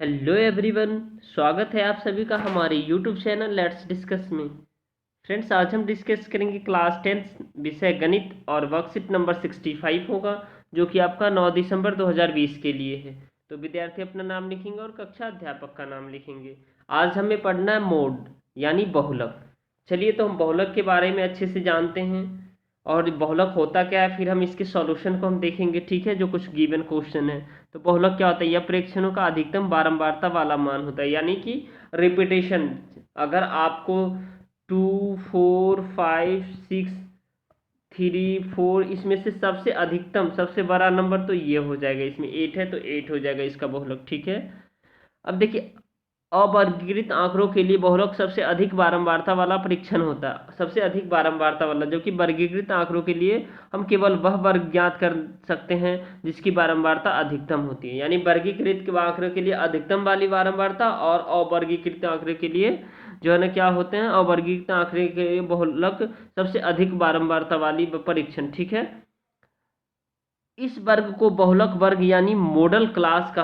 Hello everyone. स्वागत है आप सभी का हमारे यूट्यूब चैनल लेट्स डिस्कस में। फ्रेंड्स, आज हम डिस्कस करेंगे क्लास 10 विषय गणित और वर्कशीट नंबर 65 होगा, जो कि आपका 9 दिसंबर 2020 के लिए है। तो विद्यार्थी अपना नाम लिखेंगे और कक्षा अध्यापक का नाम लिखेंगे। आज हमें पढ़ना है मोड यानी बहुलक। चलिए, तो हम बहुलक के बारे में अच्छे से जानते हैं और बहुलक होता क्या है, फिर हम इसके सॉल्यूशन को हम देखेंगे। ठीक है, जो कुछ गिवन क्वेश्चन है। तो बहुलक क्या होता है? यह प्रेक्षणों का अधिकतम बारंबारता वाला मान होता है, यानी कि रिपीटेशन। अगर आपको 2, 4, 5, 6, 3, 4 इसमें से सबसे अधिकतम सबसे बड़ा नंबर तो ये हो जाएगा, इसमें 8 है तो 8 हो जाएगा इसका बहुलक। ठीक है, अब देखिए, अवर्गीकृत आंकड़ों के लिए बहुलक सबसे अधिक बारंबारता वाला परीक्षण होता है। सबसे अधिक बारंबारता वाला, जो कि वर्गीकृत आंकड़ों के लिए हम केवल वह वर्ग ज्ञात कर सकते हैं जिसकी बारंबारता अधिकतम होती है। यानी वर्गीकृत के आंकड़ों के लिए अधिकतम वाली बारंबारता और अवर्गीकृत आंकड़े के लिए जो है ना क्या होते हैं, अवर्गीकृत आंकड़े के बहुलक सबसे अधिक बारंबारता वाली परीक्षण। ठीक है, इस वर्ग को बहुलक वर्ग यानी मॉडल क्लास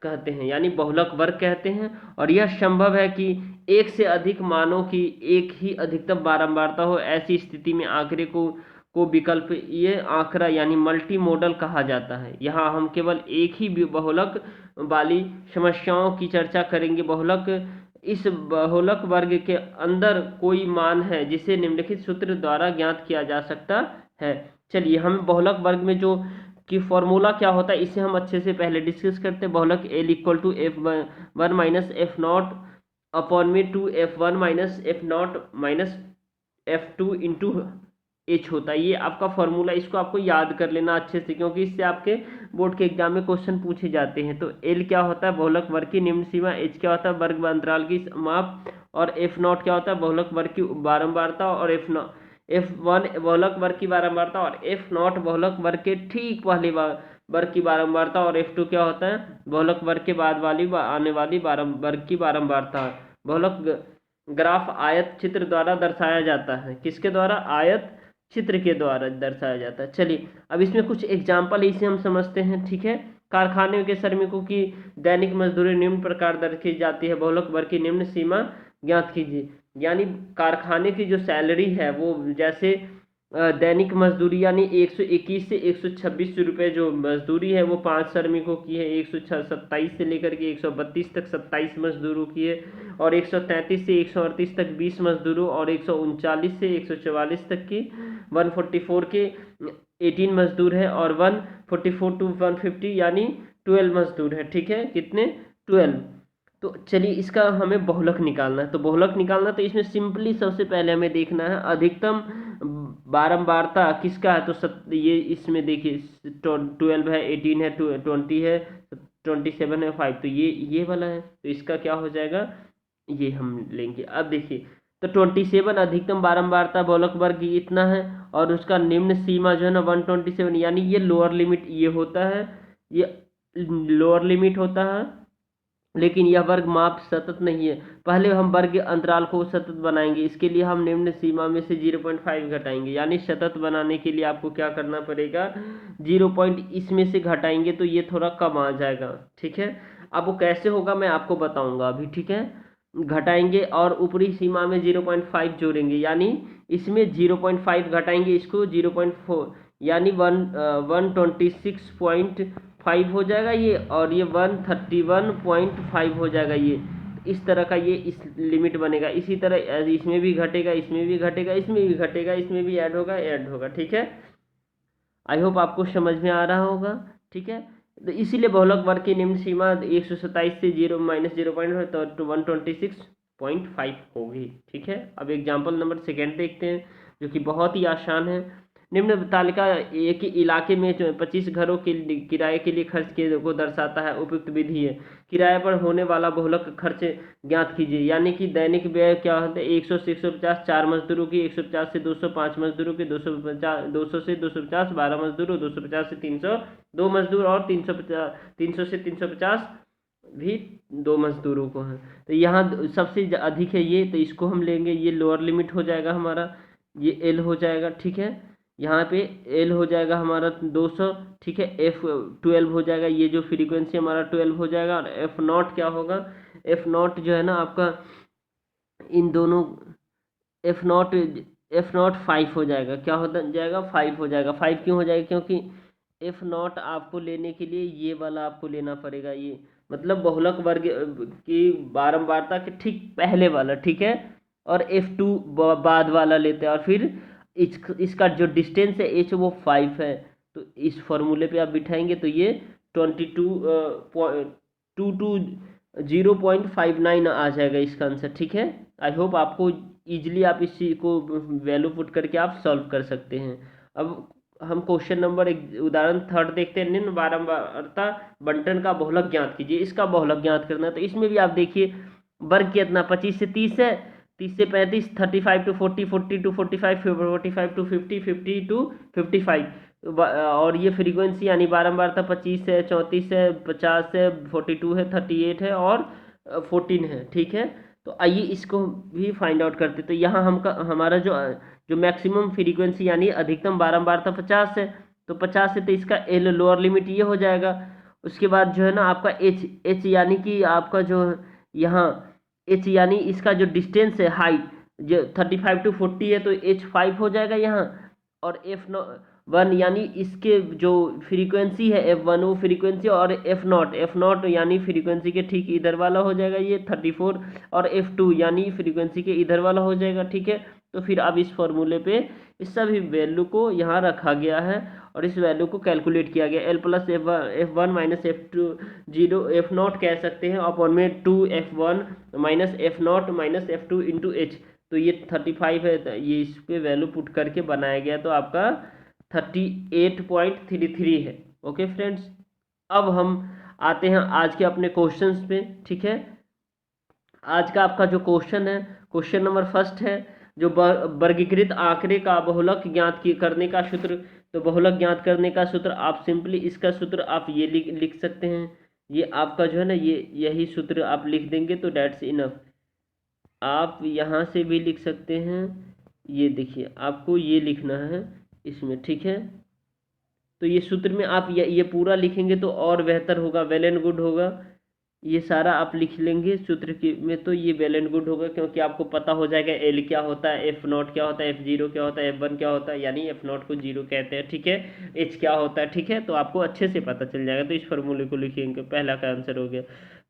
कहते हैं, यानी बहुलक वर्ग कहते हैं। और यह संभव है कि एक से अधिक मानों की एक ही अधिकतम बारंबारता हो। ऐसी स्थिति में आंकड़े को विकल्प ये आंकड़ा यानी मल्टी मॉडल कहा जाता है। यहाँ हम केवल एक ही बहुलक वाली समस्याओं की चर्चा करेंगे। बहुलक, इस बहुलक वर्ग के अंदर कोई मान है जिसे निम्नलिखित सूत्र द्वारा ज्ञात किया जा सकता है। चलिए, हम बहुलक वर्ग में जो कि फॉर्मूला क्या होता है इसे हम अच्छे से पहले डिस्कस करते हैं। बहुलक L equal to F1 minus F not upon में 2F1 minus F not minus F2 into H होता है। ये आपका फॉर्मूला, इसको आपको याद कर लेना अच्छे से, क्योंकि इससे आपके बोर्ड के एग्जाम में क्वेश्चन पूछे जाते हैं। तो L क्या होता है? बहुलक वर्ग की निम्न सीमा। H क्या होता है? वर्ग अंतराल की माप। और F नॉट क्या होता है? बहुलक वर्ग की बारंबारता। और F1 बहुलक वर्ग की बारंबारता। और F नॉट बहुलक वर्ग के ठीक पहले वर्ग की बारंबारता। और F2 क्या होता है? बहुलक वर्ग के बाद वाली आने वाली वर्ग की बारंबारता। बहुलक ग्राफ आयत चित्र द्वारा दर्शाया जाता है। किसके द्वारा? आयत चित्र के द्वारा दर्शाया जाता है। चलिए, अब इसमें कुछ एग्जाम्पल इसे हम समझते हैं। ठीक है, कारखाने के श्रमिकों की दैनिक मजदूरी निम्न प्रकार दर्ज की जाती है। बहुलक वर्ग की निम्न सीमा ज्ञात कीजिए। यानी कारखाने की जो सैलरी है वो जैसे दैनिक मजदूरी यानी 121 से 126 रुपये जो मजदूरी है वो 5 श्रमिकों की है। 127 से लेकर के 132 तक 27 मजदूरों की है। और 133 से 138 तक 20 मजदूरों। और 139 से 144 तक की 144 के 18 मजदूर है। और 144 टू 150 यानी 12 मजदूर है। ठीक है, कितने? 12। तो चलिए, इसका हमें बहुलक निकालना है। तो बहुलक निकालना, तो इसमें सिंपली सबसे पहले हमें देखना है अधिकतम बारंबारता किसका है। तो ये इसमें देखिए 12 है, 18 है, 20 है, 27 है, 5। तो ये वाला है, तो इसका क्या हो जाएगा? ये हम लेंगे। अब देखिए, तो 27 अधिकतम बारंबारता बहुलक वर्ग इतना है। और उसका निम्न सीमा जो है ना 127, यानी ये लोअर लिमिट ये होता है, ये लोअर लिमिट होता है। लेकिन यह वर्ग माप सतत नहीं है। पहले हम वर्ग अंतराल को सतत बनाएंगे। इसके लिए हम निम्न सीमा में से 0.5 घटाएंगे। यानी सतत बनाने के लिए आपको क्या करना पड़ेगा? 0 पॉइंट इसमें से घटाएंगे तो ये थोड़ा कम आ जाएगा। ठीक है, अब वो कैसे होगा मैं आपको बताऊंगा अभी। ठीक है, घटाएंगे और ऊपरी सीमा में 0.5 जोड़ेंगे। यानी इसमें 0.5 घटाएंगे, इसको 0.4 यानी 126.5 हो जाएगा ये। और ये 131.5 हो जाएगा ये। इस तरह का ये इस लिमिट बनेगा। इसी तरह इसमें भी घटेगा, इसमें भी घटेगा, इसमें भी घटेगा, इसमें भी ऐड होगा, ऐड होगा। ठीक है, आई होप आपको समझ में आ रहा होगा। ठीक है, तो इसीलिए बहुलक वर्ग की निम्न सीमा 127 से 0 माइनस 0.5 तो 126.5 होगी। ठीक है, अब एग्जाम्पल नंबर सेकेंड देखते हैं, जो कि बहुत ही आसान है। निम्न तालिका एक ही इलाके में 25 घरों के किराए के लिए खर्च के को दर्शाता है। उपयुक्त विधि है किराए पर होने वाला बहुलक खर्च ज्ञात कीजिए। यानी कि दैनिक व्यय क्या होता है? 100 से 150 4 मजदूरों की, 150 से 200 5 मजदूरों की, 200 से 250 12 मजदूर, 250 से 300 2 मजदूर, और 300 से 350 भी 2 मजदूरों को है। तो यहाँ सबसे अधिक है ये, तो इसको हम लेंगे। ये लोअर लिमिट हो जाएगा हमारा, ये एल हो जाएगा। ठीक है, यहाँ पे एल हो जाएगा हमारा 200, ठीक है। एफ 12 हो जाएगा, ये जो फ्रीक्वेंसी हमारा 12 हो जाएगा। और एफ नॉट क्या होगा, एफ नॉट जो है ना आपका इन दोनों, एफ नॉट 5 हो जाएगा। क्या हो जाएगा, 5 हो जाएगा। 5 क्यों हो जाएगा, क्योंकि एफ नॉट आपको लेने के लिए ये वाला आपको लेना पड़ेगा, ये मतलब बहुलक वर्ग की बारंबारता के ठीक पहले वाला, ठीक है। और F2 बाद वाला लेते हैं, और फिर इसका जो डिस्टेंस है h वो 5 है। तो इस फॉर्मूले पे आप बिठाएंगे तो ये 0.59 आ जाएगा इसका आंसर, ठीक है। आई होप आपको इजीली आप इस चीज को वैल्यू पुट करके आप सॉल्व कर सकते हैं। अब हम क्वेश्चन नंबर एक उदाहरण थर्ड देखते हैं। निम्न बारंबारता बंटन का बहुलक ज्ञात कीजिए। इसका बहुलक ज्ञात करना है, तो इसमें भी आप देखिए वर्ग कितना 25 से 30 है, 30 से 35, 35 टू 40, 40 टू 45, 45 टू 50, 50 टू 55। और ये फ्रीक्वेंसी यानी बारंबारता 25 है, 34 है, 50 है, 42 है, 38 है और 14 है, ठीक है। तो आइए इसको भी फाइंड आउट करते। तो यहाँ हमारा जो जो मैक्सिमम फ्रीक्वेंसी यानी अधिकतम बारंबारता 50 है, तो 50 है तो इसका एल लोअर लिमिट ये हो जाएगा। उसके बाद जो है ना आपका एच यानी कि आपका जो यहाँ एच यानी इसका जो डिस्टेंस है हाइट, जो 35 टू 40 है, तो एच 5 हो जाएगा यहाँ। और F1 यानी इसके जो फ्रीक्वेंसी है F1 वो फ्रीक्वेंसी, और F0 यानी फ्रीक्वेंसी के ठीक इधर वाला हो जाएगा ये 34, और F2 यानी फ्रीक्वेंसी के इधर वाला हो जाएगा, ठीक है। तो फिर अब इस फॉर्मूले पे इस सभी वैल्यू को यहाँ रखा गया है और इस वैल्यू को कैलकुलेट किया गया। L plus F1 minus F2 F0 कह सकते हैं अपॉन में 2F1 minus F0 minus F2 into H. तो ये 35 है, ये इस पे वैल्यू पुट करके बनाया गया, तो आपका 38.33 है। ओके फ्रेंड्स, अब हम आते हैं आज के अपने क्वेश्चंस पे, ठीक है। आज का आपका जो क्वेश्चन है, क्वेश्चन नंबर फर्स्ट है, जो वर्गीकृत आंकड़े का बहुलक ज्ञात करने का सूत्र। तो बहुलक ज्ञात करने का सूत्र आप सिंपली इसका सूत्र आप ये लिख सकते हैं। ये आपका जो है ना ये यही सूत्र आप लिख देंगे तो डेट्स इनफ। आप यहाँ से भी लिख सकते हैं, ये देखिए आपको ये लिखना है इसमें, ठीक है। तो ये सूत्र में आप ये पूरा लिखेंगे तो और बेहतर होगा, वेल एंड गुड होगा। ये सारा आप लिख लेंगे सूत्र की में तो ये वेल एंड गुड होगा, क्योंकि आपको पता हो जाएगा एल क्या होता है, F0 क्या होता है, F0 क्या होता है, F1 क्या होता है, यानी F0 को 0 कहते हैं, ठीक है। एच क्या होता है, ठीक है। तो आपको अच्छे से पता चल जाएगा। तो इस फॉर्मूले को लिखेंगे, पहला का आंसर हो गया।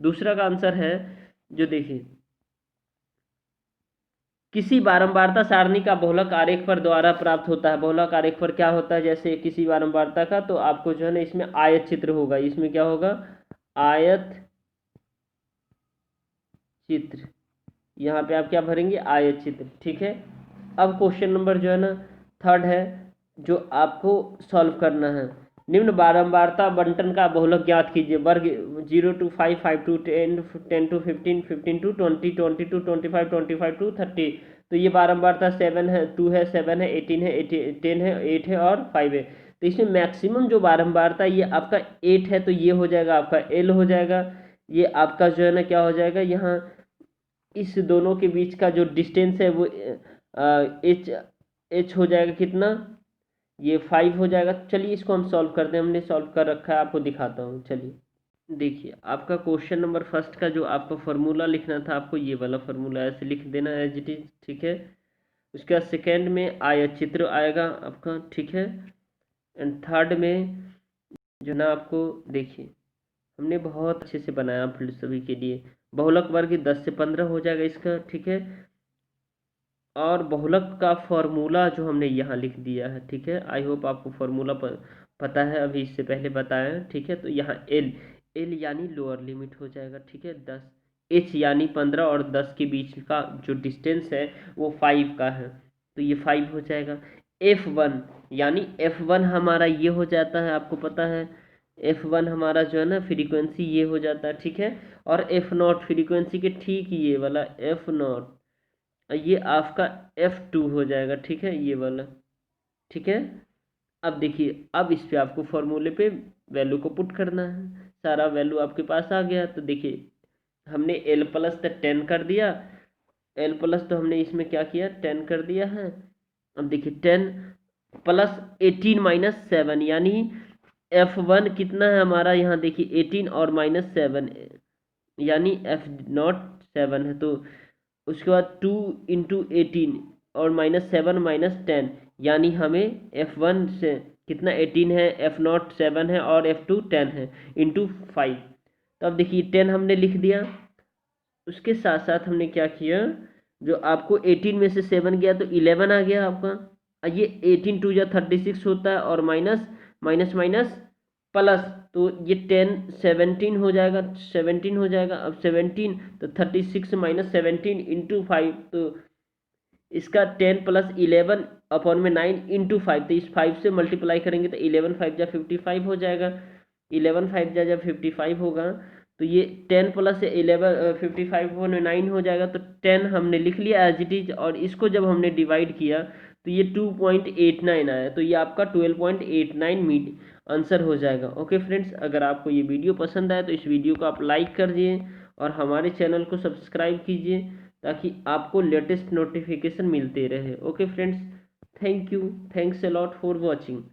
दूसरा का आंसर है जो देखिए, किसी बारंबारता सारणी का बहुलक आरेख पर द्वारा प्राप्त होता है। बहुलक आरेख पर क्या होता है, जैसे किसी बारंबारता का, तो आपको जो है ना इसमें आयत चित्र होगा। इसमें क्या होगा, आयत चित्र। यहाँ पे आप क्या भरेंगे, आयत चित्र, ठीक है। अब क्वेश्चन नंबर जो है ना थर्ड है, जो आपको सॉल्व करना है। निम्न बारंबारता बंटन का बहुलक ज्ञात कीजिए। वर्ग 0 to 5, 5 to 10, 10 to 15, 15 to 20, 20 to 25, 25 to 30। तो ये बारंबारता 7 है, 2 है, 7 है, 18 है, 10 है, 8 है और 5 है। तो इसमें मैक्सिमम जो बारंबारता ये आपका 8 है, तो ये हो जाएगा आपका एल हो जाएगा। ये आपका जो है ना क्या हो जाएगा, यहाँ इस दोनों के बीच का जो डिस्टेंस है वो एच एच हो जाएगा कितना, ये 5 हो जाएगा। चलिए इसको हम सॉल्व करते हैं, हमने सॉल्व कर रखा है, आपको दिखाता हूँ। चलिए देखिए, आपका क्वेश्चन नंबर फर्स्ट का जो आपको फार्मूला लिखना था, आपको ये वाला फार्मूला ऐसे लिख देना एज इट इज, ठीक है। उसके बाद सेकेंड में आयत चित्र आएगा आपका, ठीक है। एंड थर्ड में जो ना आपको देखिए हमने बहुत अच्छे से बनाया आप सभी के लिए। बहुलक वर्ग 10 से 15 हो जाएगा इसका, ठीक है। और बहुलक का फॉर्मूला जो हमने यहाँ लिख दिया है, ठीक है। आई होप आपको फॉर्मूला पता है, अभी इससे पहले बताया है, ठीक है। तो यहाँ एल एल यानी लोअर लिमिट हो जाएगा, ठीक है 10। एच यानी 15 और 10 के बीच का जो डिस्टेंस है वो 5 का है, तो ये 5 हो जाएगा। F1 यानी F1 हमारा ये हो जाता है, आपको पता है F1 हमारा जो है ना फ्रीक्वेंसी ये हो जाता है, ठीक है। और F0 फ्रीक्वेंसी के ठीक ये वाला F0, ये आपका F2 हो जाएगा, ठीक है, ये वाला, ठीक है। अब देखिए, अब इस पे आपको फॉर्मूले पे वैल्यू को पुट करना है। सारा वैल्यू आपके पास आ गया। तो देखिए हमने L प्लस तक 10 कर दिया, L प्लस तो हमने इसमें क्या किया 10 कर दिया है। अब देखिए 10 प्लस 18 माइनस 7, यानी F1 कितना है हमारा, यहाँ देखिए 18 और माइनस 7, यानी F0 7 है। तो उसके बाद 2 इंटू 18 और माइनस 7 माइनस 10, यानी हमें F1 से कितना 18 है, F0 7 है और F2 10 है, इंटू 5। तो अब देखिए 10 हमने लिख दिया। उसके साथ साथ हमने क्या किया, जो आपको 18 में से 7 गया तो 11 आ गया आपका। ये 18 टू या 36 होता है, और माइनस माइनस माइनस प्लस, तो ये 10 17 हो जाएगा, 17 हो जाएगा। अब 17 तो 36 माइनस 17 इंटू 5, तो इसका 10 प्लस 11 अपॉन में 9 इंटू 5, तो इस 5 से मल्टीप्लाई करेंगे तो 11 5 जा 55 हो जाएगा। 11 5 जा जब 55 होगा तो ये 10 प्लस 11 55 हो 9 हो जाएगा। तो 10 हमने लिख लिया एज इट इज, और इसको जब हमने डिवाइड किया तो ये 2.89 आया। तो ये आपका 12.89 मीट आंसर हो जाएगा। ओके फ्रेंड्स, अगर आपको ये वीडियो पसंद आए तो इस वीडियो को आप लाइक कर दिए और हमारे चैनल को सब्सक्राइब कीजिए, ताकि आपको लेटेस्ट नोटिफिकेशन मिलते रहे। Okay friends, thank you, thanks a lot for watching.